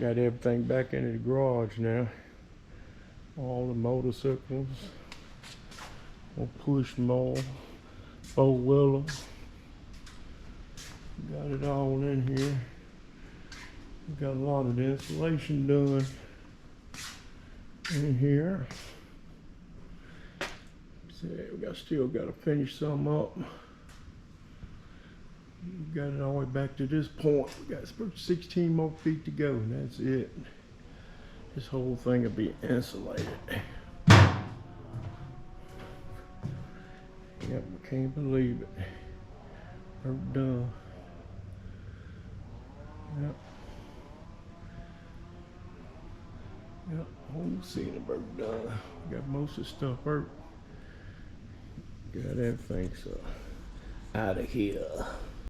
Got everything back into the garage now. All the motorcycles, we'll push more, four-wheeler. Got it all in here. Got a lot of the insulation done in here. See, we still got to finish some up. Got it all the way back to this point. We got 16 more feet to go, and that's it. This whole thing will be insulated. Yep, I can't believe it. We're done. Yep. Yep, whole ceiling work done. Got most of the stuff worked. Got everything, so out of here.